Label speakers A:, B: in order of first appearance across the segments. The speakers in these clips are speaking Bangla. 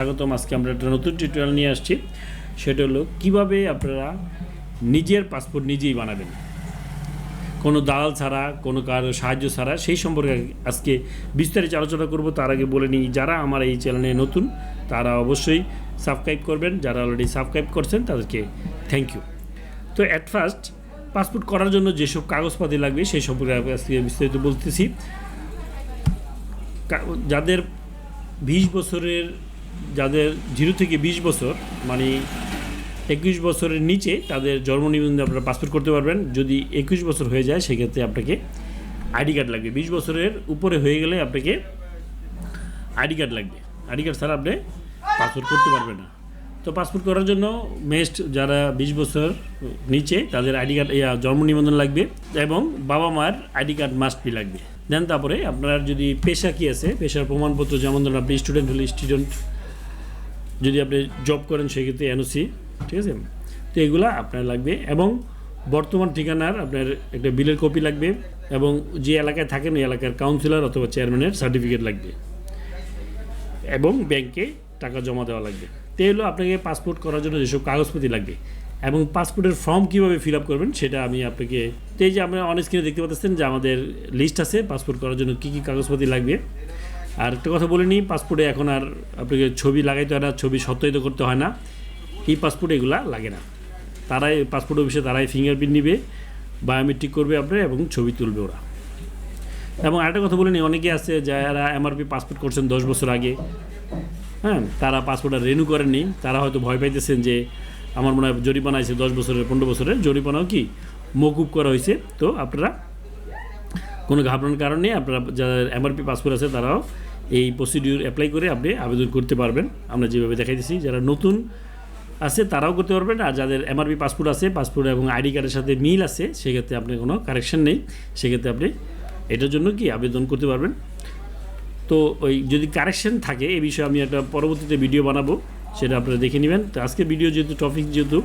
A: স্বাগতম। আজকে আমরা একটা নতুন টিউটোরিয়াল নিয়ে আসছি। সেটা হলো কীভাবে আপনারা নিজের পাসপোর্ট নিজেই বানাবেন, কোনো দালাল ছাড়া, কোনো কারো সাহায্য ছাড়া। সেই সম্পর্কে আজকে বিস্তারিত আলোচনা করব। তার আগে বলে নিই, যারা আমার এই চ্যানেলে নতুন তারা অবশ্যই সাবস্ক্রাইব করবেন। যারা অলরেডি সাবস্ক্রাইব করছেন তাদেরকে থ্যাংক ইউ। তো অ্যাট ফার্স্ট, পাসপোর্ট করার জন্য যেসব কাগজপাতি লাগবে সেই সম্পর্কে আজকে বিস্তারিত বলতেছি। যাদের 20 বছরের, যাদের 0 থেকে 20 বছর মানে 21 বছরের নিচে, তাদের জন্ম নিবন্ধনে আপনারা পাসপোর্ট করতে পারবেন। যদি 21 বছর হয়ে যায় সেক্ষেত্রে আপনাকে আইডি কার্ড লাগবে। 20 বছরের উপরে হয়ে গেলে আপনাকে আইডি কার্ড লাগবে। আইডি কার্ড ছাড়া আপনি পাসপোর্ট করতে পারবেন না। তো পাসপোর্ট করার জন্য মেস্ট যারা 20 বছর নিচে, তাদের আইডি কার্ড, জন্ম নিবন্ধন লাগবে এবং বাবা মার আইডি কার্ড মাস্ট বি লাগবে। দেন তারপরে আপনার যদি পেশা কী আছে, পেশার প্রমাণপত্র, যেমন ধরুন আপনি স্টুডেন্ট হলে স্টুডেন্ট, যদি আপনি জব করেন সেক্ষেত্রে এনওসি, ঠিক আছে। তো এগুলো আপনার লাগবে এবং বর্তমান ঠিকানার আপনার একটা বিলের কপি লাগবে এবং যে এলাকায় থাকেন ওই এলাকার কাউন্সিলর অথবা চেয়ারম্যানের সার্টিফিকেট লাগবে এবং ব্যাংকে টাকা জমা দেওয়া লাগবে। তো এগুলো আপনাকে পাসপোর্ট করার জন্য যেসব কাগজপাতি লাগবে এবং পাসপোর্টের ফর্ম কীভাবে ফিল আপ করবেন সেটা আমি আপনাকে, তো এই যে আমরা অন স্ক্রিনে দেখতে পাচ্ছেন যে আমাদের লিস্ট আছে পাসপোর্ট করার জন্য কী কী কাগজপাতি লাগবে। আর একটা কথা বলে নিই, পাসপোর্টে এখন আর আপনাকে ছবি লাগাইতে হয় না, ছবি সত্যায়িত করতে হয় না। এই পাসপোর্টে এগুলো লাগে না। তারাই পাসপোর্ট অফিসে তারাই ফিঙ্গারপ্রিন্ট নেবে, বায়োমেট্রিক করবে আপনার এবং ছবি তুলবে ওরা। এবং আরেকটা কথা বলে নিই, অনেকে আছে যারা এমআরপি পাসপোর্ট করছেন 10 বছর আগে, হ্যাঁ, তারা পাসপোর্টটা রিনিউ করেননি। তারা হয়তো ভয় পাইতেছেন যে আমার মনে হয় জরিমানা আছে 10 বছরের, 15 বছরের জরিমানাও কি মকুব করা হয়েছে। তো আপনারা কোনো ঘাবড়ানোর কারণ নেই। আপনারা যাদের এমআরপি পাসপোর্ট আছে তারাও এই প্রসিডিউর অ্যাপ্লাই করে আপনি আবেদন করতে পারবেন। আমরা যেভাবে দেখাইতেছি, যারা নতুন আছে তারাও করতে পারবেন। আর যাদের এমআরপি পাসপোর্ট আছে, পাসপোর্ট এবং আইডি কার্ডের সাথে মিল আছে, সেক্ষেত্রে আপনি কোনো কারেকশন নেই, সেক্ষেত্রে আপনি এটার জন্য কি আবেদন করতে পারবেন। তো ওই যদি কারেকশন থাকে এই বিষয়ে আমি একটা পরবর্তীতে ভিডিও বানাবো, সেটা আপনারা দেখে নেবেন। তো আজকে ভিডিও যেহেতু টপিক, যেহেতু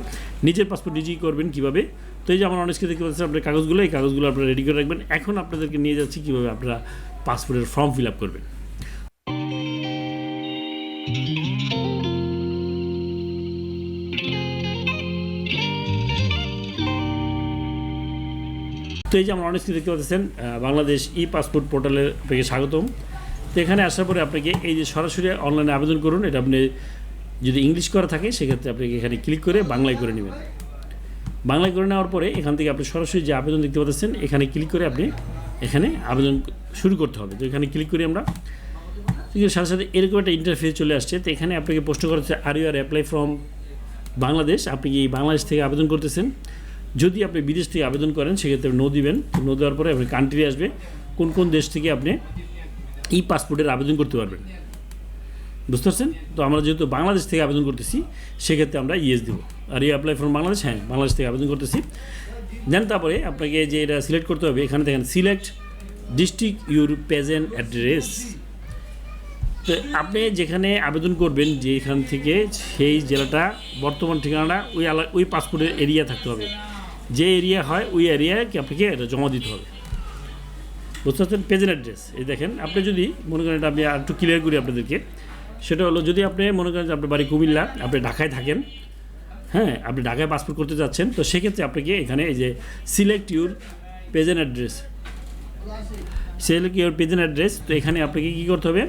A: নিজের পাসপোর্ট নিজেই করবেন কীভাবে, তো এই যে আমার অনেককে দেখতে পাচ্ছেন আপনার কাগজগুলো, এই কাগজগুলো আপনারা রেডি করে রাখবেন। এখন আপনাদেরকে নিয়ে যাচ্ছি কীভাবে আপনারা পাসপোর্টের ফর্ম ফিল আপ করবেন। তো এই যে আমার অনেককে দেখতে পাচ্ছেন বাংলাদেশ ই পাসপোর্ট পোর্টালের আপনাকে স্বাগতম। তো এখানে আসার পরে আপনাকে এই যে সরাসরি অনলাইনে আবেদন করুন, এটা আপনি যদি ইংলিশ করা থাকে সেক্ষেত্রে আপনাকে এখানে ক্লিক করে বাংলায় করে নেবেন। বাংলায় করে নেওয়ার পরে এখান থেকে আপনি সরাসরি যে আবেদন দেখতে পাচ্ছেন এখানে ক্লিক করে আপনি এখানে আবেদন শুরু করতে হবে। তো এখানে ক্লিক করি আমরা, সাথে সাথে এরকম একটা ইন্টারফেস চলে আসছে। তো এখানে আপনাকে প্রশ্ন করা হচ্ছে, are you are apply from Bangladesh, আপনি কি বাংলাদেশ থেকে আবেদন করতেছেন। যদি আপনি বিদেশ থেকে আবেদন করেন সেক্ষেত্রে নো দিবেন। নো দেওয়ার পরে আপনি কান্ট্রি আসবে, কোন কোন দেশ থেকে আপনি এই পাসপোর্টের আবেদন করতে পারবেন, বুঝতে পারছেন। তো আমরা যেহেতু বাংলাদেশ থেকে আবেদন করতেছি সেক্ষেত্রে আমরা ইয়েস দেবো। Are you apply from Bangladesh, হ্যাঁ বাংলাদেশ থেকে আবেদন করতেছি। দেন তারপরে আপনাকে যে এটা সিলেক্ট করতে হবে, এখানে দেখেন select district your present address. তো আপনি যেখানে আবেদন করবেন যেখান থেকে, সেই জেলাটা বর্তমান ঠিকানাটা ওই পাসপোর্টের এরিয়া থাকতে হবে। যে এরিয়া হয় ওই এরিয়ায় আপনাকে এটা জমা দিতে হবে, বুঝতে পারছেন। প্রেজেন্ট অ্যাড্রেস, এই দেখেন আপনি যদি মনে করেন, এটা আমি আর একটু ক্লিয়ার করি আপনাদেরকে। সেটা হলো, যদি আপনি মনে করেন যে আপনার বাড়ি কুমিল্লা, আপনি ঢাকায় থাকেন, হ্যাঁ আপনি ঢাকায় পাসপোর্ট করতে যাচ্ছেন, তো সেক্ষেত্রে আপনাকে এখানে এই যে select your present address, select your present address. তো এখানে আপনাকে কী করতে হবে,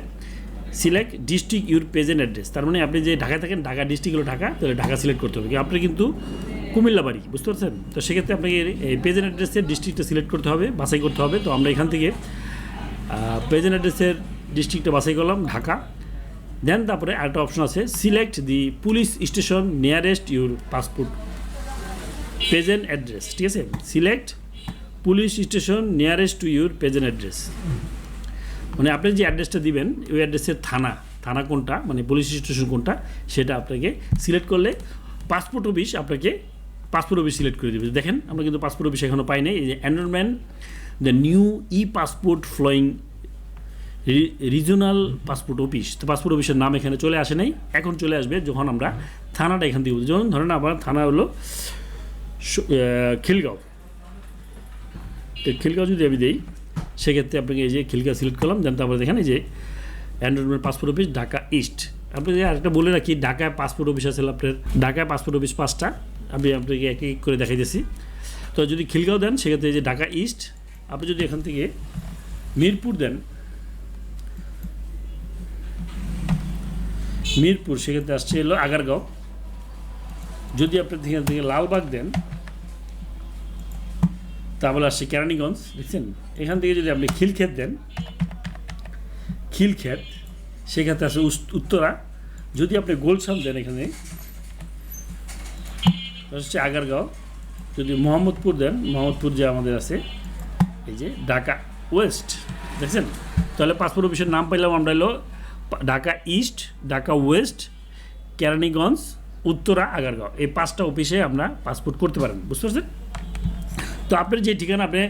A: select district your present address. তার মানে আপনি যে ঢাকায় থাকেন, ঢাকা ডিস্ট্রিক্ট হলো ঢাকা, তাহলে ঢাকা সিলেক্ট করতে হবে। আপনি কিন্তু কুমিল্লা বাড়ি, বুঝতে পারছেন। তো সেক্ষেত্রে আপনাকে এই প্রেজেন্ট অ্যাড্রেসের ডিস্ট্রিক্টটা সিলেক্ট করতে হবে, বাছাই করতে হবে। তো আমরা এখান থেকে প্রেজেন্ট অ্যাড্রেসের ডিস্ট্রিক্টটা বাছাই করলাম ঢাকা। দেন তারপরে আরেকটা অপশন আছে, select the police station nearest your passport present address, ঠিক আছে। Select police station nearest to your present address, মানে আপনি যে অ্যাড্রেসটা দিবেন ওই অ্যাড্রেসের থানা কোনটা, মানে পুলিশ স্টেশন কোনটা, সেটা আপনাকে সিলেক্ট করলে পাসপোর্ট অফিস আপনাকে পাসপোর্ট অফিস সিলেক্ট করে দেবে। দেখেন আমরা কিন্তু পাসপোর্ট অফিস এখনও পাই নাই। এই যে enrolment the new e passport flowing regional passport office. তো পাসপোর্ট অফিসের নাম এখানে চলে আসে নাই, এখন চলে আসবে যখন আমরা থানাটা এখান থেকে, যেমন ধরেন আমার থানা হলো খিলগাঁও। তো খিলগাঁও যদি আমি দিই সেক্ষেত্রে আপনাকে এই যে খিলগাঁও সিলেক্ট করলাম। দেন তারপরে দেখেন এই যে enrolment passport office Dhaka east, আপনি আরেকটা বলে রাখি, ঢাকায় পাসপোর্ট অফিস আছে আপনার, ঢাকায় পাসপোর্ট অফিস 5টা, আমি আপনাকে এক এক করে দেখাই দিয়েছি। তো যদি খিলগাঁও দেন সেক্ষেত্রে যে ঢাকা ইস্ট, আপনি যদি এখান থেকে মিরপুর দেন, মিরপুর সেক্ষেত্রে আসছে হলো আগারগাঁও। যদি আপনি এখান থেকে লালবাগ দেন তাহলে আসছে কেরানীগঞ্জ, দেখছেন। এখান থেকে যদি আপনি খিলক্ষেত দেন, খিলক্ষেত সেক্ষেত্রে আছে উত্তরা। যদি আপনি গোলশান দেন এখানে হচ্ছে আগারগাঁও। যদি মোহাম্মদপুর দেন, মোহাম্মদপুর যে আমাদের আছে এই যে ঢাকা ওয়েস্ট, দেখছেন। তাহলে পাসপোর্ট অফিসের নাম পাইলাম আমরা হলো ঢাকা ইস্ট, ঢাকা ওয়েস্ট, কেরানীগঞ্জ, উত্তরা, আগারগাঁও। এই 5টা অফিসে আমরা পাসপোর্ট করতে পারেন, বুঝতে পারছেন। তো আপনার যে ঠিকানা, আপনি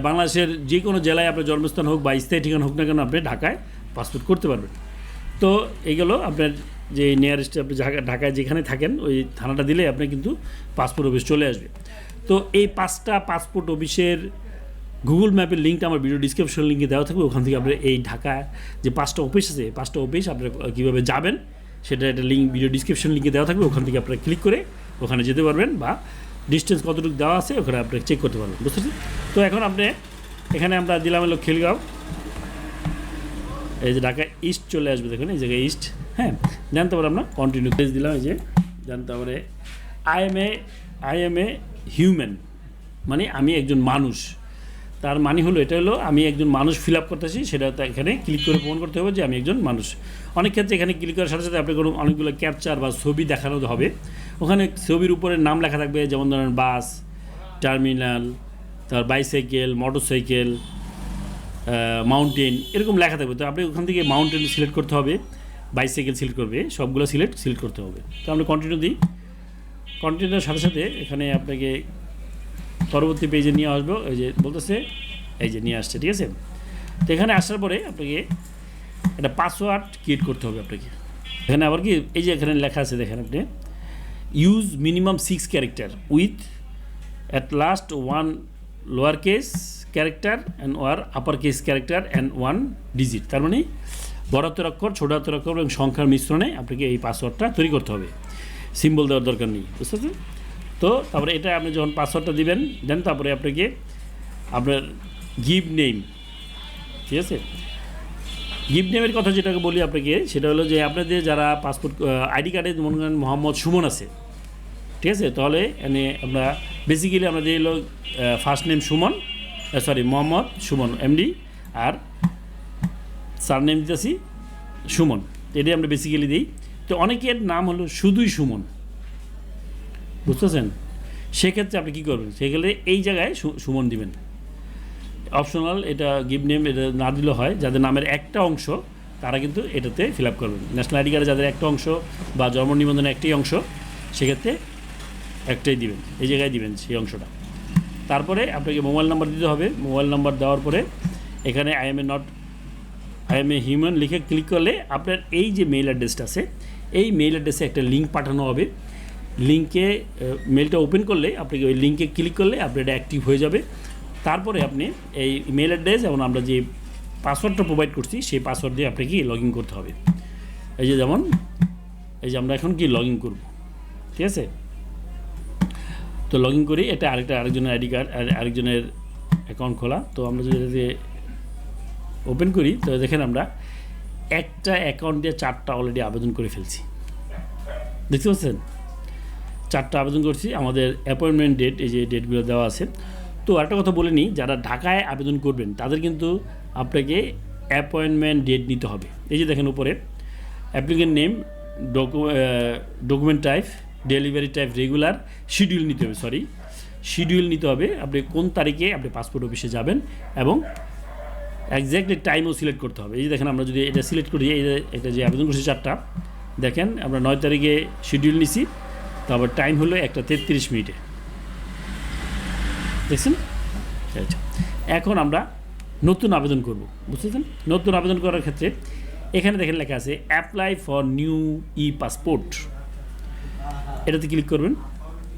A: বাংলাদেশের যে কোনো জেলায় আপনার জন্মস্থান হোক বা স্থায়ী ঠিকানা হোক না কেন, আপনি ঢাকায় পাসপোর্ট করতে পারবেন। তো এইগুলো আপনার যে নিয়ারেস্টে আপনি ঢাকায় যেখানে থাকেন ওই থানাটা দিলে আপনি কিন্তু পাসপোর্ট অফিস চলে আসবে। তো এই 5টা পাসপোর্ট অফিসের গুগল ম্যাপের লিঙ্কটা আমার ভিডিও ডিসক্রিপশন লিঙ্কে দেওয়া থাকবে। ওখান থেকে আপনি এই ঢাকায় যে 5টা অফিস আছে, 5টা অফিস আপনি কীভাবে যাবেন সেটা একটা লিঙ্ক ভিডিও ডিসক্রিপশন লিঙ্কে দেওয়া থাকবে। ওখান থেকে আপনারা ক্লিক করে ওখানে যেতে পারবেন, বা ডিস্টেন্স কতটুকু দেওয়া আছে ওখানে আপনি চেক করতে পারবেন, বুঝতে পারছেন। তো এখন আপনি এখানে আমরা দিলাম হলো খিলগাঁও, এই যে ঢাকা ইস্ট চলে আসবে, দেখুন এই জায়গায় ইস্ট। হ্যাঁ, জানতে পারলাম না, কন্টিনিউ পেজ দিলাম, এই যে জানতে পারে আই এম এ হিউম্যান, মানে আমি একজন মানুষ। তার মানে হলো এটা হলো আমি একজন মানুষ ফিল আপ করতেছি, সেটা এখানে ক্লিক করে প্রমাণ করতে হবে যে আমি একজন মানুষ। অনেক ক্ষেত্রে এখানে ক্লিক করার সাথে সাথে আপনার কোনো অনেকগুলো ক্যাপচার বা ছবি দেখানো হবে। ওখানে ছবির উপরে নাম লেখা থাকবে, যেমন ধরেন বাস, টার্মিনাল, তার বাইসাইকেল, মোটরসাইকেল, মাউন্টেন, এরকম লেখা থাকবে। তো আপনি ওখান থেকে মাউন্টেন সিলেক্ট করতে হবে, বাইসাইকেল সিলেক্ট করবে, সবগুলো সিলেক্ট করতে হবে। তো আমরা কন্টিনিউ দিই। কন্টিনিউর সাথে সাথে এখানে আপনাকে পরবর্তী পেজে নিয়ে আসবো, এই যে বলতেছে এই যে নিয়ে আসছে, ঠিক আছে। তো এখানে আসার পরে আপনাকে একটা পাসওয়ার্ড ক্রিয়েট করতে হবে আপনাকে। এখানে আবার কি এই যে এখানে লেখা আছে, দেখেন আপনি use minimum 6 character with at least 1 lower case character and one upper case character and 1 digit. তার মানে বড় হাতের অক্ষর, ছোট হাতের অক্ষর এবং সংখ্যার মিশ্রণে আপনাকে এই পাসওয়ার্ডটা তৈরি করতে হবে, সিম্বল দেওয়ার দরকার নেই, বুঝতে পারছেন। তো তারপরে এটা আপনি যখন পাসওয়ার্ডটা দিবেন দেন, তারপরে আপনাকে আপনার গিভ নেম, ঠিক আছে। গিভ নেমের কথা যেটাকে বলি আপনাকে, সেটা হলো যে আপনাদের যারা পাসপোর্ট আইডি কার্ডে মনে করেন মোহাম্মদ সুমন আছে, ঠিক আছে, তাহলে এনে আমরা বেসিক্যালি আমাদের হলো first name Suman, Mohammad Suman MD, আর সার নেম দিতেছি সুমন, এটাই আমরা বেসিক্যালি দিই। তো অনেকের নাম হলো শুধুই সুমন, বুঝতেছেন। সেক্ষেত্রে আপনি কী করবেন, সেক্ষেত্রে এই জায়গায় সুমন দিবেন, অপশনাল। এটা গিভ নেম এটা না দিলেও হয়, যাদের নামের একটা অংশ তারা কিন্তু এটাতে ফিল আপ করবেন। ন্যাশনাল আইডি কার্ডে যাদের একটা অংশ বা জন্ম নিবন্ধনের একটাই অংশ, সেক্ষেত্রে একটাই দিবেন, এই জায়গায় দিবেন সেই অংশটা। তারপরে আপনাকে মোবাইল নাম্বার দিতে হবে। মোবাইল নাম্বার দেওয়ার পরে এখানে আই এম এ হিউম্যান লিখে ক্লিক করলে আপনার এই যে মেইল অ্যাড্রেসটা আছে, এই মেইল অ্যাড্রেসে একটা লিঙ্ক পাঠানো হবে। লিঙ্কে মেলটা ওপেন করলে আপনাকে ওই লিঙ্কে ক্লিক করলে আপনার এটা অ্যাক্টিভ হয়ে যাবে। তারপরে আপনি এই মেল অ্যাড্রেস এবং আমরা যে পাসওয়ার্ডটা প্রোভাইড করছি সেই পাসওয়ার্ড দিয়ে আপনাকে লগ ইন করতে হবে। এই যে যেমন এই যে আমরা এখন কি লগ ইন করবো, ঠিক আছে। তো লগ ইন করি, এটা আরেকজনের আইডি কার্ড, আরেকজনের অ্যাকাউন্ট খোলা। তো আমরা যদি এটাতে ওপেন করি, তো দেখেন আমরা একটা অ্যাকাউন্ট দিয়ে 4টা অলরেডি আবেদন করে ফেলছি, দেখতে পাচ্ছেন। 4টা আবেদন করছি, আমাদের অ্যাপয়েন্টমেন্ট ডেট এই যে ডেটগুলো দেওয়া আছে। তো একটা কথা বলে নিই, যারা ঢাকায় আবেদন করবেন তাদের কিন্তু আপনাকে অ্যাপয়েন্টমেন্ট ডেট নিতে হবে। এই যে দেখেন উপরে applicant name, document type, delivery type regular, schedule নিতে হবে, শিডিউল নিতে হবে। আপনি কোন তারিখে আপনি পাসপোর্ট অফিসে যাবেন এবং এক্স্যাক্টলি টাইমও সিলেক্ট করতে হবে। এই যে দেখেন আমরা যদি এটা সিলেক্ট করি, এটা যে আবেদন করছি 4টা, দেখেন আমরা 9 তারিখে শিডিউল নিছি, তারপর টাইম হলো 1:33 মিনিটে, দেখছেন। আচ্ছা, এখন আমরা নতুন আবেদন করব, বুঝতেছেন। নতুন আবেদন করার ক্ষেত্রে এখানে দেখেন লেখা আছে apply for new e passport, এটাতে ক্লিক করবেন।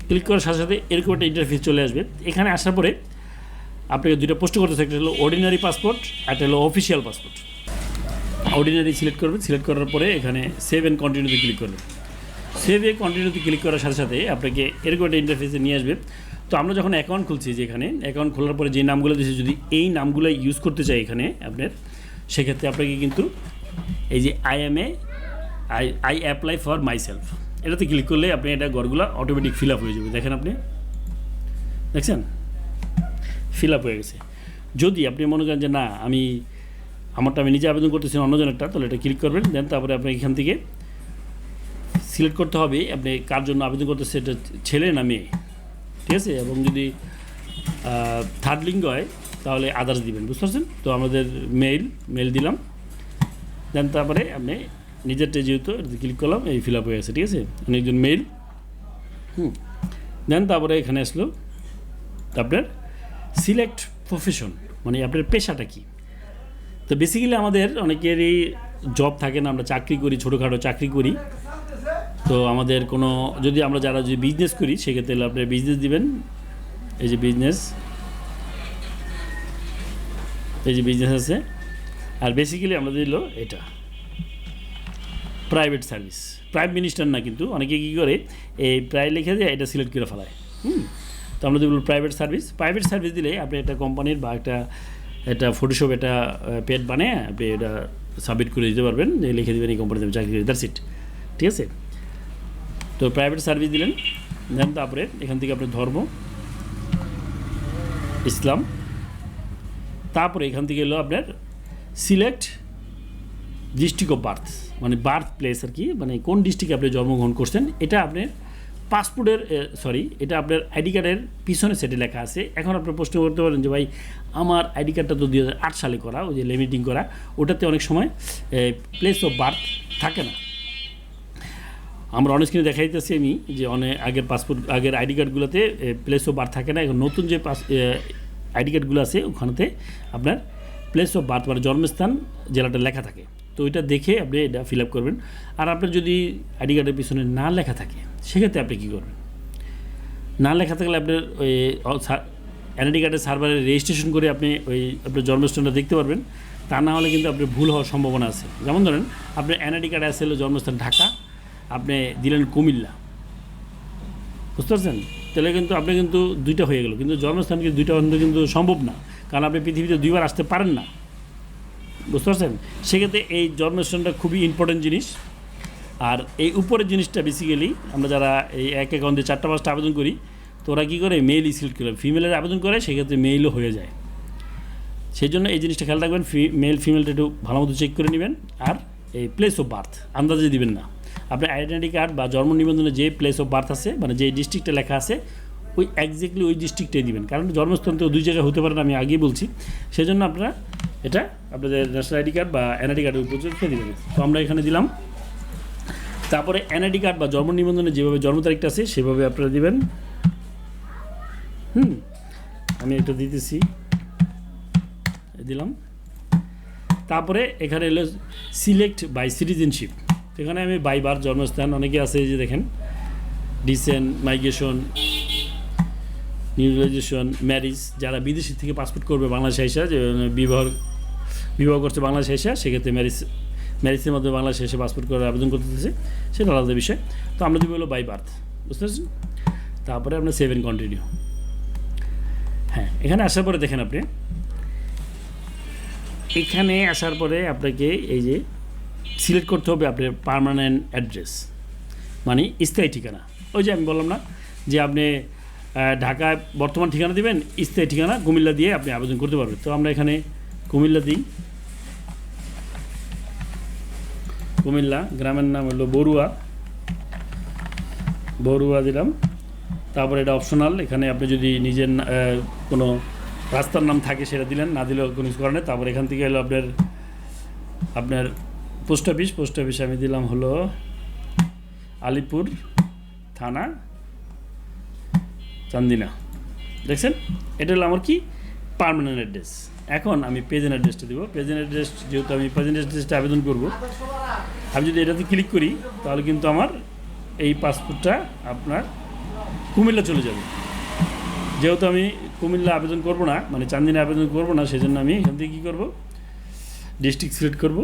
A: ক্লিক করার সাথে সাথে এরকম একটা ইন্টারফেস চলে আসবে। এখানে আসার পরে আপনাকে 2টা প্রশ্ন করতেছে, একটা হলো অর্ডিনারি পাসপোর্ট, একটা হলো অফিসিয়াল পাসপোর্ট। অর্ডিনারি সিলেক্ট করবেন। সিলেক্ট করার পরে এখানে সেভ অ্যান্ড কন্টিনিউতে ক্লিক করবেন। সেভ এ কন্টিনিউতে ক্লিক করার সাথে সাথে আপনাকে এরকম একটা ইন্টারফেসে নিয়ে আসবে। তো আমরা যখন অ্যাকাউন্ট খুলছি, যে এখানে অ্যাকাউন্ট খোলার পরে যে নামগুলো দিয়েছে, যদি এই নামগুলো ইউজ করতে চাই এখানে আপনার, সেক্ষেত্রে আপনাকে কিন্তু এই যে I apply for my self, এটাতে ক্লিক করলে আপনি এটা ঘরগুলো অটোমেটিক ফিল আপ হয়ে যাবে। দেখেন, আপনি দেখছেন ফিল আপ হয়ে গেছে। যদি আপনি মনে করেন যে না, আমারটা আমি নিজে আবেদন করতেছি অন্যজনেরটা, তাহলে এটা ক্লিক করবেন। দেন তারপরে আপনি এখান থেকে সিলেক্ট করতে হবে আপনি কার জন্য আবেদন করতেছে, এটা ছেলে না মেয়ে, ঠিক আছে। এবং যদি থার্ড লিঙ্গ হয় তাহলে আদার্স দিবেন, বুঝতে পারছেন। তো আমাদের মেল দিলাম। দেন তারপরে আপনি নিজেরটা যেহেতু ক্লিক করলাম, এই ফিল আপ হয়ে গেছে, ঠিক আছে। অনেকজন মেল। দেন তারপরে এখানে আসলো আপনার সিলেক্ট প্রফেশন, মানে আপনার পেশাটা কী। তো বেসিক্যালি আমাদের অনেকেরই জব থাকে না, আমরা চাকরি করি, ছোটোখাটো চাকরি করি। তো আমাদের কোনো যারা যদি বিজনেস করি, সেক্ষেত্রে আপনি বিজনেস দিবেন। এই যে বিজনেস আছে। আর বেসিক্যালি আমরা দিল এটা প্রাইভেট সার্ভিস, প্রাইম মিনিস্টার না, কিন্তু অনেকে কী করে এই প্রায় লিখে দিয়ে এটা সিলেক্ট করে ফেলায়। তো আমরা যদি প্রাইভেট সার্ভিস দিলে আপনি একটা কোম্পানির বা একটা ফটোশপ একটা পেড বানিয়ে আপনি এটা সাবমিট করে দিতে পারবেন, যে লিখে দেবেন এই কোম্পানিতে চাকরি করি, দ্যাটস ইট, ঠিক আছে। তো প্রাইভেট সার্ভিস দিলেন। দেন তারপরে এখান থেকে আপনার ধর্ম ইসলাম। তারপরে এখান থেকে এলো আপনার সিলেক্ট ডিস্ট্রিক্ট অফ বার্থ, মানে বার্থ প্লেস আর কি, মানে কোন ডিস্ট্রিক্টে আপনি জন্মগ্রহণ করছেন। এটা আপনার পাসপোর্টের এটা আপনার আইডি কার্ডের পিছনে সেটে লেখা আছে। এখন আপনি প্রশ্ন করতে পারেন যে ভাই, আমার আইডি কার্ডটা তো 2008 সালে করা, ওই যে লিমিটিং করা, ওটাতে অনেক সময় প্লেস অফ বার্থ থাকে না। আমরা অনেক স্ক্রিনে দেখাই দিতেছি আমি যে আগের আইডি কার্ডগুলোতে প্লেস অফ বার্থ থাকে না। এখন নতুন যে আইডি কার্ডগুলো আছে ওখানেতে আপনার প্লেস অফ বার্থ মানে জন্মস্থান জেলাটা লেখা থাকে। তো ওইটা দেখে আপনি এটা ফিল আপ করবেন। আর আপনার যদি আইডি কার্ডের পিছনে না লেখা থাকে, সেক্ষেত্রে আপনি কী করবেন, না লেখা থাকলে আপনার ওই এনআইডি কার্ডের সার্ভারে রেজিস্ট্রেশন করে আপনি আপনার জন্মস্থানটা দেখতে পারবেন। তা না হলে কিন্তু আপনার ভুল হওয়ার সম্ভাবনা আছে। যেমন ধরেন, আপনার এনআইডি কার্ডে আসলে জন্মস্থান ঢাকা, আপনি দিলেন কুমিল্লা, বুঝতে পারছেন। তাহলে কিন্তু আপনি কিন্তু দুইটা হয়ে গেল, কিন্তু জন্মস্থান কিন্তু দুইটা কিন্তু সম্ভব না, কারণ আপনি পৃথিবীতে দুইবার আসতে পারেন না, বুঝতে পারছেন। সেক্ষেত্রে এই জন্মস্থানটা খুবই ইম্পর্টেন্ট জিনিস। আর এই উপরের জিনিসটা বেসিক্যালি আমরা যারা এই এক অ্যাকাউন্টে 4টা-5টা আবেদন করি, তো ওরা কী করে মেইল সিলেক্ট করে, ফিমেলের আবেদন করে, সেক্ষেত্রে মেইলও হয়ে যায়। সেই জন্য এই জিনিসটা খেয়াল রাখবেন, ফিমেলটা একটু ভালো মতো চেক করে নেবেন। আর এই প্লেস অফ বার্থ আন্দাজে দিবেন না। আপনার আইডেন্টি কার্ড বা জন্ম নিবন্ধনে যে প্লেস অফ বার্থ আছে, মানে যে ডিস্ট্রিক্টটা লেখা আছে, ওই এক্স্যাক্টলি ওই ডিস্ট্রিক্টটাই দিবেন। কারণ জন্মস্থান তো 2 জায়গায় হতে পারে না, আমি আগেই বলছি। সেই জন্য আপনারা এটা আপনাদের ন্যাশনাল আইডি কার্ড বা এনআইডি কার্ডের উপর রেখে দেবেন। তো আমরা এখানে দিলাম। তারপরে এনআইডি কার্ড বা জন্ম নিবন্ধনে যেভাবে জন্ম তারিখটা আছে সেভাবে আপনারা দিবেন। আমি এটা দিতেছি, দিলাম। তারপরে এখানে এলো সিলেক্ট বাই সিটিজেনশিপ। এখানে আমি বাই বার জন্মস্থান, অনেকে আছে যে দেখেন ডিসেন্ট, মাইগ্রেশন, নিউরালাইজেশন, ম্যারিজ, যারা বিদেশি থেকে পাসপোর্ট করবে বাংলাদেশে এসে, যে বিবাহ করছে বাংলাদেশে এসে, সেক্ষেত্রে ম্যারিজের মাধ্যমে বাংলাদেশে এসে পাসপোর্ট করার আবেদন করতেছে, সেটা আলাদা বিষয়। তো আমরা দিব হলো বাই বার্থ, বুঝতে পারছেন। তারপরে আপনার সেভ এন্ড কন্টিনিউ। হ্যাঁ, এখানে আসার পরে দেখেন, আপনি এখানে আসার পরে আপনাকে এই যে সিলেক্ট করতে হবে আপনার পার্মানেন্ট অ্যাড্রেস, মানে স্থায়ী ঠিকানা। ওই যে আমি বললাম না যে আপনি ঢাকায় বর্তমান ঠিকানা দিবেন, স্থায়ী ঠিকানা কুমিল্লা দিয়ে আপনি আবেদন করতে পারবেন। তো আমরা এখানে কুমিল্লা দিই, কুমিল্লা, গ্রামের নাম হলো বড়ুয়া দিলাম। তারপরে এটা অপশনাল, এখানে আপনি যদি নিজের কোনো রাস্তার নাম থাকে সেটা দিলেন, না দিলেও কোনো কিছু করেন। তারপরে এখান থেকে হলো আপনার পোস্ট অফিস আমি দিলাম হলো আলিপুর থানা, চান্দিনা। দেখছেন, এটা হলো আমার কি পার্মানেন্ট অ্যাড্রেস। এখন আমি প্রেজেন্ট অ্যাড্রেসটা দিব। প্রেজেন্ট অ্যাড্রেস যেহেতু আমি প্রেজেন্ট অ্যাড্রেসটা আবেদন করব, আমি যদি এটাতে ক্লিক করি তাহলে কিন্তু আমার এই পাসপোর্টটা আপনার কুমিল্লা চলে যাবে। যেহেতু আমি কুমিল্লা আবেদন করব না, মানে চান্দিনা আবেদন করব না, সেজন্য আমি এখান থেকে কী করব, ডিস্ট্রিক্ট সিলেক্ট করব।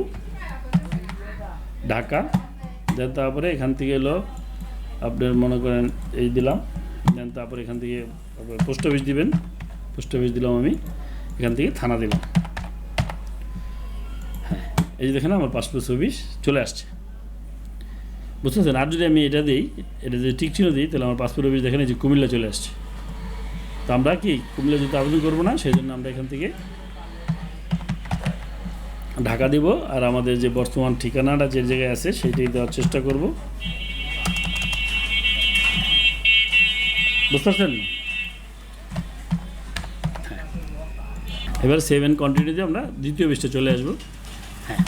A: ঢাকা, দেন তারপরে এখান থেকে এলো আপনার মনে করেন এই দিলাম, দেন তারপরে এখান থেকে পোস্ট অফিস দিবেন, পোস্ট অফিস দিলাম আমি, এখান থেকে থানা দিলাম। হ্যাঁ, এই যে দেখেন আমার পাসপোর্ট অফিস চলে আসছে, বুঝতে পারছেন। আর যদি আমি এটা দিই, এটা যদি টিক চিহ্ন দিই, তাহলে আমার পাসপোর্ট অফিস দেখেন এই যে কুমিল্লা চলে আসছে। তো আমরা কি কুমিল্লা যেহেতু আবেদন করবো না, সেই জন্য আমরা এখান থেকে ঢাকা দিব, আর আমাদের যে বর্তমান ঠিকানাটা যে জায়গায় আছে সেইটাই দেওয়ার চেষ্টা করব, বুঝতে পারছেন। হ্যাঁ, এবার সেভ অ্যান্ড কন্টিনিউ দিয়ে আমরা দ্বিতীয় পৃষ্ঠে চলে আসবো। হ্যাঁ,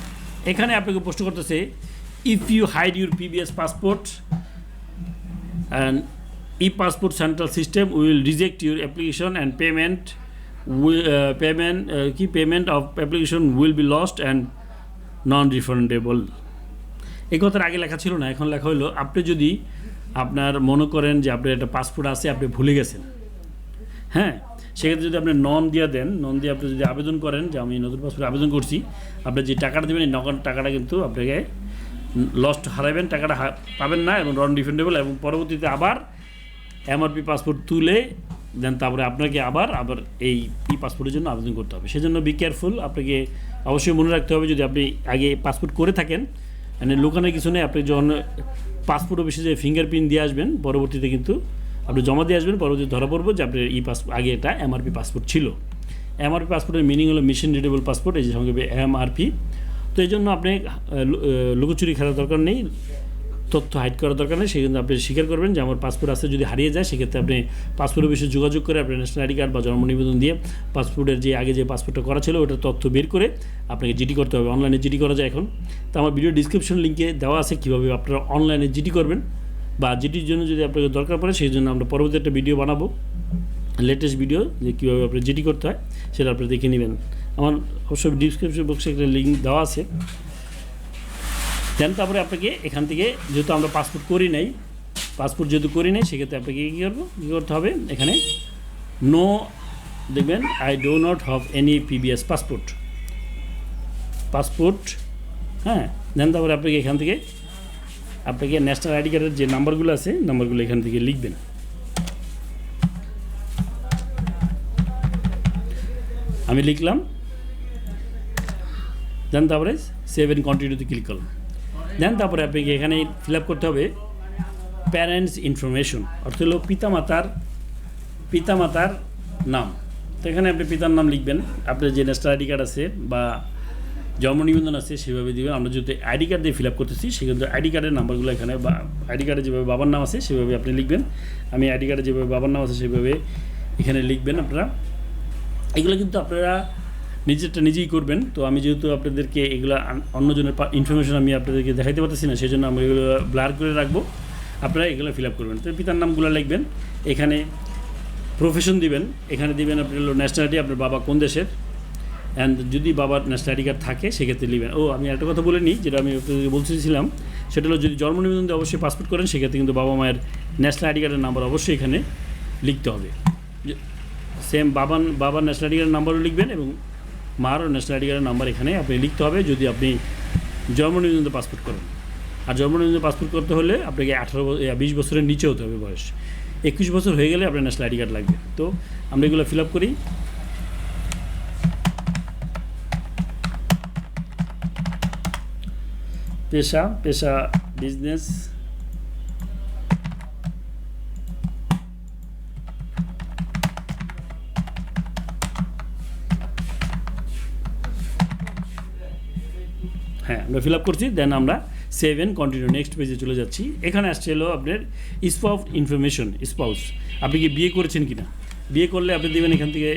A: এখানে আপনাকে প্রশ্ন করতেছে, if you hide your previous passport and e-passport central system will reject your application and payment of application will be lost and non-refundable. এই কথার আগে লেখা ছিল না, এখন লেখা হলো আপনি যদি আপনার মনে করেন যে আপনার একটা পাসপোর্ট আছে, আপনি ভুলে গেছেন, হ্যাঁ, সেক্ষেত্রে যদি আপনি নন দিয়ে দেন, নন দিয়ে আপনি যদি আবেদন করেন যে আমি নতুন পাসপোর্ট আবেদন করছি, আপনি যে টাকাটা দেবেন এই নগদ টাকাটা কিন্তু আপনাকে লস্ট হারাবেন, টাকাটা পাবেন না এবং নন রিফান্ডেবল, এবং পরবর্তীতে আবার এমআরপি পাসপোর্ট তুলে দেন তারপরে আপনাকে আবার এই পাসপোর্টের জন্য আবেদন করতে হবে। সেজন্য বি কেয়ারফুল, আপনাকে অবশ্যই মনে রাখতে হবে যদি আপনি আগে পাসপোর্ট করে থাকেন, মানে লুকানোর কিছু নেই। আপনি যখন পাসপোর্ট অফিসে যে ফিঙ্গারপ্রিন্ট দিয়ে আসবেন, পরবর্তীতে কিন্তু আপনি জমা দিয়ে আসবেন, পরবর্তীতে ধরা পড়বো যে আপনার আগে এটা এমআরপি পাসপোর্ট ছিল। এমআরপি পাসপোর্টের মিনিং হলো মিশন রিডেবল পাসপোর্ট, এই যে সঙ্গে এমআরপি। তো এই জন্য আপনি লুকোচুরি খেলার দরকার নেই, তথ্য হাইড করার দরকার নেই। সেই জন্য আপনি স্বীকার করবেন যে আমার পাসপোর্ট আছে, যদি হারিয়ে যায় সেক্ষেত্রে আপনি পাসপোর্টের বিষয়ে যোগাযোগ করে আপনার ন্যাশনাল আইডি কার্ড বা জন্ম নিবন্ধন দিয়ে পাসপোর্টের যে আগে যে পাসপোর্টটা করা ছিল ওটার তথ্য বের করে আপনাকে জিডি করতে হবে। অনলাইনে জিডি করা যায় এখন, তো আমার ভিডিও ডিসক্রিপশন লিঙ্কে দেওয়া আছে কীভাবে আপনারা অনলাইনে জিডি করবেন, বা জিডির জন্য যদি আপনাকে দরকার পড়ে সেই জন্য আমরা পরবর্তী একটা ভিডিও বানাবো, লেটেস্ট ভিডিও, যে কীভাবে আপনার জিডি করতে হয় সেটা আপনি দেখে নেবেন। আমার অবশ্যই ডিসক্রিপশন বক্সে একটা লিঙ্ক দেওয়া আছে। দেন তারপরে আপনাকে এখান থেকে, যেহেতু আমরা পাসপোর্ট করি নাই, সেক্ষেত্রে আপনাকে কী করতে হবে, এখানে নো দেখবেন I do not have any previous passport, হ্যাঁ। দেন তারপরে আপনাকে এখান থেকে আপনাকে ন্যাশনাল আইডি কার্ডের যে নাম্বারগুলো আছে নাম্বারগুলো এখান থেকে লিখবেন। আমি লিখলাম, দেন তারপরে সেভ অ্যান্ড কন্টিনিউতে ক্লিক করলাম। দেন তারপরে আপনাকে এখানে ফিল আপ করতে হবে প্যারেন্টস ইনফরমেশন, অর্থ হলো পিতামাতার নাম। তো এখানে আপনি পিতার নাম লিখবেন, আপনার যে ন্যাশনাল আইডি কার্ড আছে বা জন্ম নিবন্ধন আছে সেভাবে দিবেন। আমরা যদি আইডি কার্ড দিয়ে ফিল আপ করতেছি সেক্ষেত্রে আইডি কার্ডের নাম্বারগুলো এখানে, বা আইডি কার্ডে যেভাবে বাবার নাম আছে সেভাবে আপনি লিখবেন। আমি আইডি কার্ডে যেভাবে বাবার নাম আছে সেভাবে এখানে লিখবেন আপনারা। এগুলো কিন্তু আপনারা নিজেই করবেন। তো আমি যেহেতু আপনাদেরকে এগুলো অন্যজনের ইনফরমেশন আমি আপনাদেরকে দেখাইতে পারতেছি না, সেই জন্য আমি এগুলো ব্লার করে রাখবো, আপনারা এগুলো ফিল আপ করবেন। তো পিতার নামগুলো লিখবেন, এখানে প্রফেশন দিবেন, এখানে দিবেন আপনি হলো ন্যাশনালিটি, আপনার বাবা কোন দেশের, অ্যান্ড যদি বাবার ন্যাশনাল আইডি কার্ড থাকে সেক্ষেত্রে লিখবেন। আমি একটা কথা বলে নিই, যেটা আমি আপনাদেরকে বলতেছিলাম, সেটা হলো যদি জন্ম নিবন্ধন দিয়ে অবশ্যই পাসপোর্ট করেন সেক্ষেত্রে কিন্তু বাবা মায়ের ন্যাশনাল আইডি কার্ডের নাম্বার অবশ্যই এখানে লিখতে হবে। সেম বাবার ন্যাশনাল আইডি কার্ডের নাম্বারও লিখবেন এবং মারও ন্যাশনাল আইডি কার্ডের নাম্বার এখানে আপনি লিখতে হবে যদি আপনি জন্ম নিবন্ধন পাসপোর্ট করেন। আর জন্ম নিবন্ধন পাসপোর্ট করতে হলে আপনাকে 20 বছরের নিচে হতে হবে বয়স। 21 বছর হয়ে গেলে আপনার ন্যাশনাল আইডি কার্ড লাগবে। তো আমরা এগুলো ফিল আপ করি। পেশা বিজনেস, হ্যাঁ আমরা ফিল আপ করছি। দেন আমরা সেভ অ্যান্ড কন্টিনিউ নেক্সট পেজে চলে যাচ্ছি। এখানে আসছে হলো আপনার স্পাউস, আপনি কি বিয়ে করেছেন কি না। বিয়ে করলে আপনি দেবেন এখান থেকে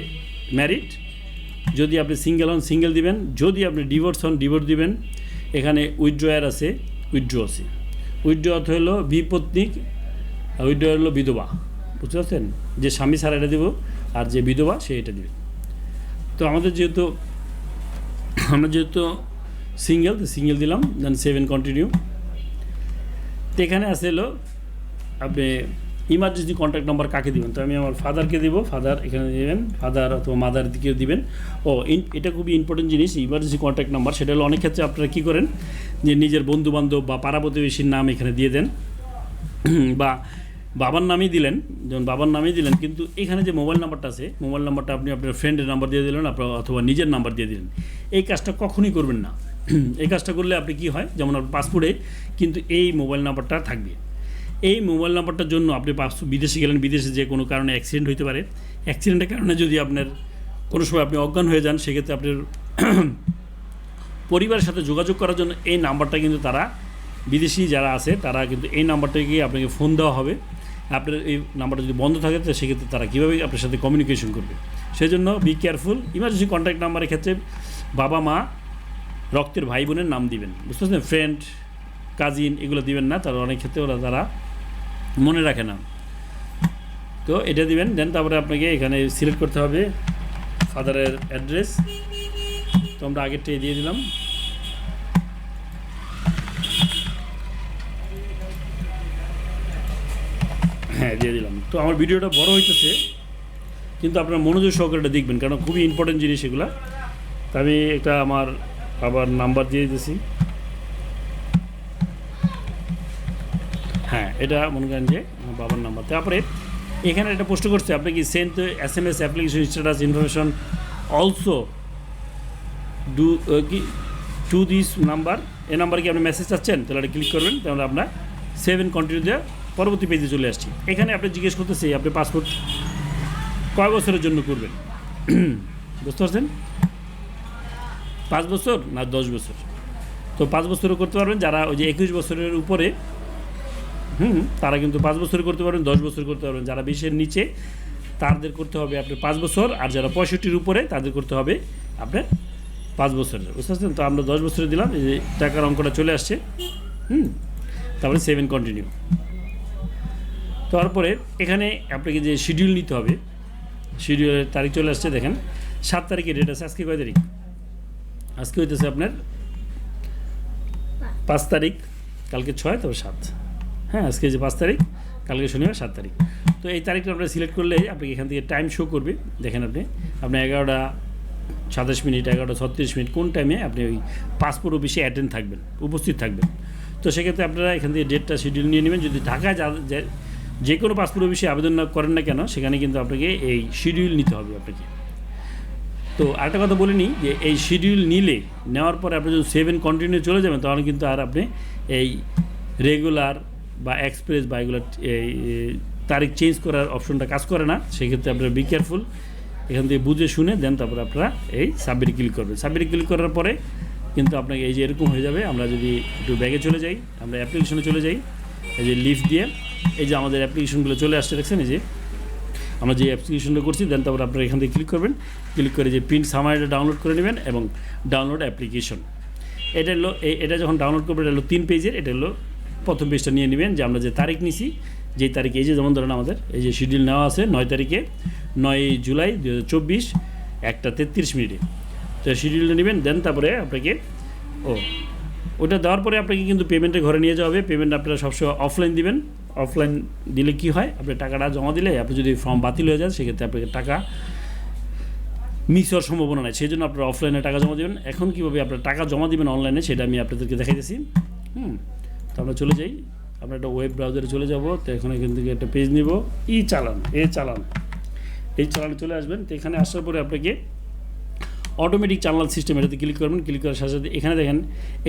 A: ম্যারিড, যদি আপনি সিঙ্গেল হন সিঙ্গেল দিবেন, যদি আপনি ডিভোর্স হন ডিভোর্স দিবেন। এখানে উইথড্রয়ার আছে, উইথড্র আছে। উইথড্র অর্থ হলো বিপত্নিক, উইথড্র হলো বিধবা, বুঝতে পারছেন, যে স্বামী ছাড়া এটা দেব, আর যে বিধবা সে এটা দেবে। তো আমরা যেহেতু সিঙ্গেল দিলাম, দেন সেভ অ্যান্ড কন্টিনিউ। তো এখানে আছে হলো আপনি ইমার্জেন্সি কন্ট্যাক্ট নাম্বার কাকে দিবেন? তো আমি আমার ফাদারকে দিব, ফাদার এখানে দেবেন, ফাদার অথবা মাদার দিকে দিবেন। এটা খুবই ইম্পর্টেন্ট জিনিস, ইমার্জেন্সি কন্ট্যাক্ট নাম্বার। সেটা হলো অনেক ক্ষেত্রে আপনারা কী করেন যে নিজের বন্ধুবান্ধব বা পাড়া প্রতিবেশীর নাম এখানে দিয়ে দেন বা বাবার নামই দিলেন, যেমন বাবার নামই দিলেন, কিন্তু এখানে যে মোবাইল নাম্বারটা আছে, মোবাইল নাম্বারটা আপনি আপনার ফ্রেন্ডের নাম্বার দিয়ে দিলেন অথবা নিজের নাম্বার দিয়ে দিলেন। এই কাজটা কখনই করবেন না। এই কাজটা করলে আপনি কি হয়, যেমন আপনার পাসপোর্টে কিন্তু এই মোবাইল নাম্বারটা থাকবে। এই মোবাইল নাম্বারটার জন্য আপনি বিদেশে গেলেন, বিদেশে যে কোনো কারণে অ্যাক্সিডেন্ট হতে পারে, অ্যাক্সিডেন্টের কারণে যদি আপনার কোনো সময় আপনি অজ্ঞান হয়ে যান, সেক্ষেত্রে আপনার পরিবারের সাথে যোগাযোগ করার জন্য এই নাম্বারটা কিন্তু তারা, বিদেশি যারা আছে তারা কিন্তু এই নাম্বারটাকে আপনাকে ফোন দেওয়া হবে। আপনার এই নাম্বারটা যদি বন্ধ থাকে তো সেক্ষেত্রে তারা কীভাবে আপনার সাথে কমিউনিকেশন করবে। সেই জন্য বি কেয়ারফুল। ইমার্জেন্সি কন্ট্যাক্ট নাম্বারের ক্ষেত্রে বাবা মা, রক্তের ভাই বোনের নাম দিবেন, বুঝতে পারছেন? ফ্রেন্ড, কাজিন এগুলো দিবেন না, তারা অনেক ক্ষেত্রে ওরা তারা মনে রাখে না। তো এটা দিবেন। দেন তারপরে আপনাকে এখানে সিলেক্ট করতে হবে ফাদারের অ্যাড্রেস। তো আমরা আগেরটাই দিয়ে দিলাম। হ্যাঁ, দিয়ে দিলাম। তো আমার ভিডিওটা বড় হইতেছে, কিন্তু আপনারা মনোযোগ সহকারে দেখবেন, কারণ খুবই ইম্পর্টেন্ট জিনিস এগুলো। তা আমি একটা আমার বাবার নাম্বার দিয়ে দিতেছি। হ্যাঁ, এটা মনে করেন যে আমার বাবার নাম্বার। তারপরে এখানে একটা প্রশ্ন করছে, আপনি কি send SMS application status information also do কি টু দিস নাম্বার, এই নাম্বারে কি আপনি মেসেজ চাচ্ছেন? তাহলে এটা ক্লিক করবেন, তাহলে আপনার সেভ এন্ড কন্টিনিউ দিয়ে পরবর্তী পেজে চলে আসছি। এখানে আপনি জিজ্ঞেস করতেছি আপনি পাসপোর্ট কয় বছরের জন্য করবেন, বুঝতে পারছেন? 5 বছর না 10 বছর? তো 5 বছরও করতে পারবেন। যারা ওই যে 21 বছরের উপরে তারা কিন্তু 5 বছর করতে পারবেন, 10 বছর করতে পারবেন। যারা 20-এর নিচে তাদের করতে হবে আপনার 5 বছর, আর যারা 65-র উপরে তাদের করতে হবে আপনার 5 বছরের, বুঝতে পারছেন? তো আমরা 10 বছরে দিলাম, এই যে টাকার অঙ্কটা চলে আসছে। তারপরে সেভ এন্ড কন্টিনিউ। তারপরে এখানে আপনাকে যে শিডিউল নিতে হবে, শিডিউলের তারিখ চলে আসছে। দেখেন 7 তারিখে ডেট আছে। আজকে কয় তারিখ? আজকে হইতেছে আপনার 5 তারিখ, কালকে 6, তবে 7। হ্যাঁ, আজকে যে 5 তারিখ, কালকে শনিবার 7 তারিখ। তো এই তারিখটা আপনারা সিলেক্ট করলে আপনাকে এখান থেকে টাইম শো করবে। দেখেন আপনি 11টা 27 মিনিট, 11টা 36 মিনিট কোন টাইমে আপনি ওই পাসপোর্ট অফিসে অ্যাটেন্ড থাকবেন, উপস্থিত থাকবেন। তো সেক্ষেত্রে আপনারা এখান থেকে ডেটটা শিডিউল নিয়ে নেবেন। যদি ঢাকায় যে কোনো পাসপোর্ট অফিসে আবেদন না করেন না কেন, সেখানে কিন্তু আপনাকে এই শিডিউল নিতে হবে আপনাকে। তো আরেকটা কথা বলে নিই যে এই শিডিউল নেওয়ার পরে আপনি যদি সেভ এন্ড কন্টিনিউ চলে যাবেন, তাহলে কিন্তু আর আপনি এই রেগুলার বা এক্সপ্রেস বা এগুলো এই তারিখ চেঞ্জ করার অপশনটা কাজ করে না। সেক্ষেত্রে আপনারা বি কেয়ারফুল, এখান থেকে বুঝে শুনে দেন তারপরে আপনারা এই সাবমিটে ক্লিক করবেন। সাবমিটে ক্লিক করার পরে কিন্তু আপনাকে এই যে এরকম হয়ে যাবে। আমরা যদি একটু ব্যাগে চলে যাই, আমরা অ্যাপ্লিকেশনে চলে যাই, এই যে লিফট দিয়ে এই যে আমাদের অ্যাপ্লিকেশনগুলো চলে আসছে, দেখছেন? এই যে আমরা যে অ্যাপ্লিকেশনটা করছি, দেন তারপরে আপনারা এখান থেকে ক্লিক করবেন। ক্লিক করে যে প্রিন্ট সামারিটা ডাউনলোড করে নেবেন এবং ডাউনলোড অ্যাপ্লিকেশন, এটা হলো এটা যখন ডাউনলোড করবেন, এটা হলো 3 পেজের। এটা হলো প্রথম পেজটা নিয়ে নেবেন, যে আমরা যে তারিখ নিছি, যেই তারিখে এই যে যেমন ধরেন আমাদের এই যে শিডিউল নেওয়া আছে 9 তারিখে, 9 জুলাই 2024 1টা 33 মিনিটে। তো শিডিউলটা নেবেন, দেন তারপরে আপনাকে ওটা দেওয়ার পরে আপনাকে কিন্তু পেমেন্টের ঘরে নিয়ে যাওয়া হবে। পেমেন্ট আপনারা সবসময় অফলাইন দিবেন। অফলাইন দিলে কি হয়, আপনি টাকাটা জমা দিলে আপনি যদি ফর্ম বাতিল হয়ে যায়, সেক্ষেত্রে আপনাকে টাকা মিস হওয়ার সম্ভাবনা নেই। সেই জন্য আপনারা অফলাইনে টাকা জমা দেবেন। এখন কীভাবে আপনারা টাকা জমা দেবেন অনলাইনে, সেটা আমি আপনাদেরকে দেখাইতেছি। তো আমরা চলে যাই, আমরা একটা ওয়েব ব্রাউজারে চলে যাব। তো এখানে থেকে একটা পেজ নিব, এই চালানে চলে আসবেন। তো এখানে আসার পরে আপনাকে অটোমেটিক চালান সিস্টেম, এটাতে ক্লিক করবেন। ক্লিক করার সাথে সাথে এখানে দেখেন,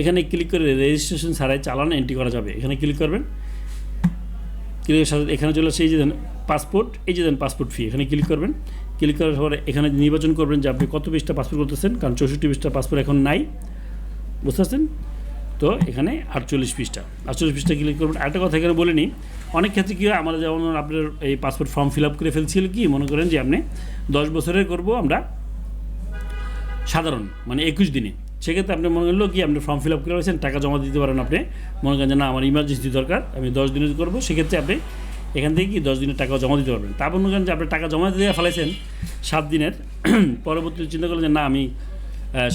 A: এখানে ক্লিক করে রেজিস্ট্রেশন ছাড়াই চালান এন্ট্রি করা যাবে। এখানে ক্লিক করবেন। ক্লিকের সাথে এখানে চলে আসছে এই যে দেন পাসপোর্ট, এই যে দেন পাসপোর্ট ফি, এখানে ক্লিক করবেন। ক্লিক করার পরে এখানে নির্বাচন করবেন যে আপনি কত পৃষ্ঠা পাসপোর্ট করতেছেন, কারণ 64 পৃষ্ঠা পাসপোর্ট এখন নাই, বুঝতে পারছেন? তো এখানে 48 পৃষ্ঠা ক্লিক করবেন। আরেকটা কথা এখানে বলে নিই, অনেক ক্ষেত্রে কী হয়, আমরা যেমন আপনার এই পাসপোর্ট ফর্ম ফিল আপ করে ফেলছিল, কি মনে করেন যে আপনি 10 বছরের করবো আমরা সাধারণ, মানে 21 দিনে। সেক্ষেত্রে আপনি মনে করলো কি আপনি ফর্ম ফিল আপ করে রয়েছেন, টাকা জমা দিতে পারেন। আপনি মনে করেন যে না, আমার ইমার্জেন্সি দরকার, আমি 10 দিনের করবো, সেক্ষেত্রে আপনি এখান থেকে কি 10 দিনের টাকা জমা দিতে পারবেন। তারপর মনে করেন যে আপনি টাকা জমা দিয়ে ফেলাইছেন 7 দিনের, পরবর্তীতে চিন্তা করলেন যে না, আমি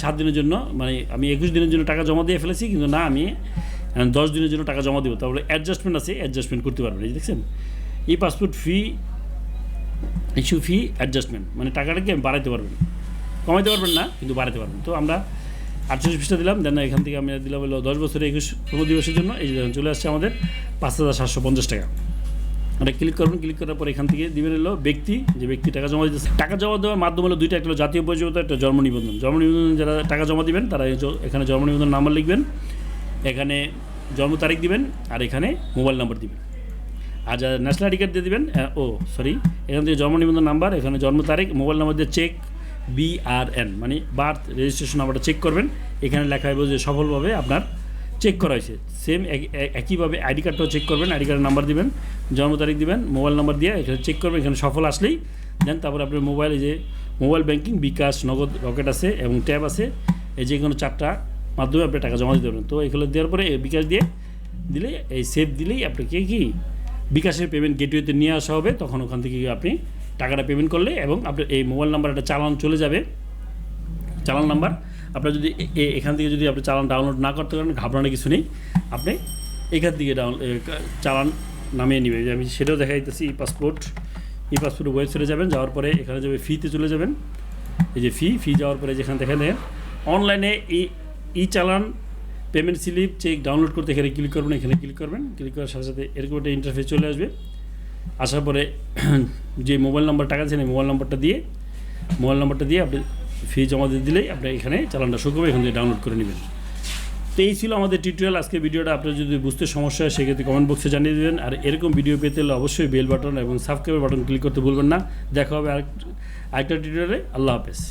A: 7 দিনের জন্য, মানে আমি 21 দিনের জন্য টাকা জমা দিয়ে ফেলেছি, কিন্তু না, আমি 10 দিনের জন্য টাকা জমা দেবো। তারপরে অ্যাডজাস্টমেন্ট আছে, অ্যাডজাস্টমেন্ট করতে পারবেন। এই দেখছেন, ই পাসপোর্ট ফি ইস্যু ফি অ্যাডজাস্টমেন্ট, মানে টাকাটাকে বাড়াইতে পারবেন, কমাইতে পারবেন না কিন্তু বাড়াতে পারবেন। তো আমরা 48 পৃষ্ঠা দিলাম, দেন এখান থেকে আমি দিলাম হলো 10 বছরের 21তম দিবসের জন্য। এই যে চলে আসছে আমাদের 5,750 টাকা। এটা ক্লিক করবেন, ক্লিক করার পর এখান থেকে দিবেন হলো ব্যক্তি, যে ব্যক্তি টাকা জমা দিতেছে। টাকা জমা দেওয়ার মাধ্যম হলো দুইটা, একটা হলো জাতীয় পরিচয়পত্র, একটা জন্ম নিবন্ধন। জন্ম নিবন্ধন যারা টাকা জমা দিবেন তারা এখানে জন্ম নিবন্ধন নাম্বার লিখবেন, এখানে জন্ম তারিখ দিবেন, আর এখানে মোবাইল নাম্বার দিবেন। আর যারা ন্যাশনাল আইডি কার্ড দিয়ে দেবেন, এখান থেকে জন্ম নিবন্ধন নাম্বার, এখানে জন্ম তারিখ, মোবাইল নাম্বার দিয়ে চেক BRN মানে বার্থ রেজিস্ট্রেশন নাম্বারটা চেক করবেন। এখানে লেখা হবে যে সফলভাবে আপনার চেক করা হয়েছে। সেম একইভাবে আইডি কার্ডটাও চেক করবেন, আইডি কার্ডের নাম্বার দিবেন, জন্ম তারিখ দিবেন, মোবাইল নাম্বার দিয়ে এখানে চেক করবেন। এখানে সফল আসলেই দেন তারপর আপনার মোবাইলে যে মোবাইল ব্যাংকিং, বিকাশ, নগদ, রকেট আছে এবং ট্যাব আছে, এই যে কোনো 4টা মাধ্যমে আপনি টাকা জমা দিতে পারবেন। তো এগুলো দেওয়ার পরে বিকাশ দিয়ে দিলে, এই সেভ দিলেই আপনাকে কি বিকাশের পেমেন্ট গেটওয়েতে নিয়ে আসা হবে। তখন ওখান থেকে আপনি টাকাটা পেমেন্ট করলে এবং আপনার এই মোবাইল নাম্বার একটা চালান চলে যাবে, চালান নাম্বার। আপনার যদি এখান থেকে যদি আপনি চালান ডাউনলোড না করতে পারেন, ঘাবড়ানোর কিছু নেই, আপনি এখান থেকে চালান নামিয়ে নেবেন। আমি সেটাও দেখা দিতেছি। ই পাসপোর্ট ওয়েবসাইটে যাবেন, যাওয়ার পরে এখানে যাবে ফিতে চলে যাবেন। এই যে ফি যাওয়ার পরে যেখানে দেখেন অনলাইনে ই চালান পেমেন্ট স্লিপ চেক ডাউনলোড করতে এখানে ক্লিক করবেন। এখানে ক্লিক করবেন, ক্লিক করার সাথে সাথে এরকম একটা ইন্টারফেস চলে আসবে। আসার পরে যে মোবাইল নাম্বার টাকা দিয়েছেন, এই মোবাইল নাম্বারটা দিয়ে আপনি ফি জমা দিয়ে দিলেই আপনি এখানে চালানটা শুরু করবে, এখান থেকে ডাউনলোড করে নেবেন। তো এই ছিল আমাদের টিউটোরিয়াল। আজকে ভিডিওটা আপনার যদি বুঝতে সমস্যা হয় সেক্ষেত্রে কমেন্ট বক্সে জানিয়ে দেবেন। আর এরকম ভিডিও পেতে হলে অবশ্যই বেল বাটন এবং সাবস্ক্রাইব বাটন ক্লিক করতে ভুলবেন না। দেখা হবে আরেকটা টিউটোরিয়ালে। আল্লাহ হাফেজ।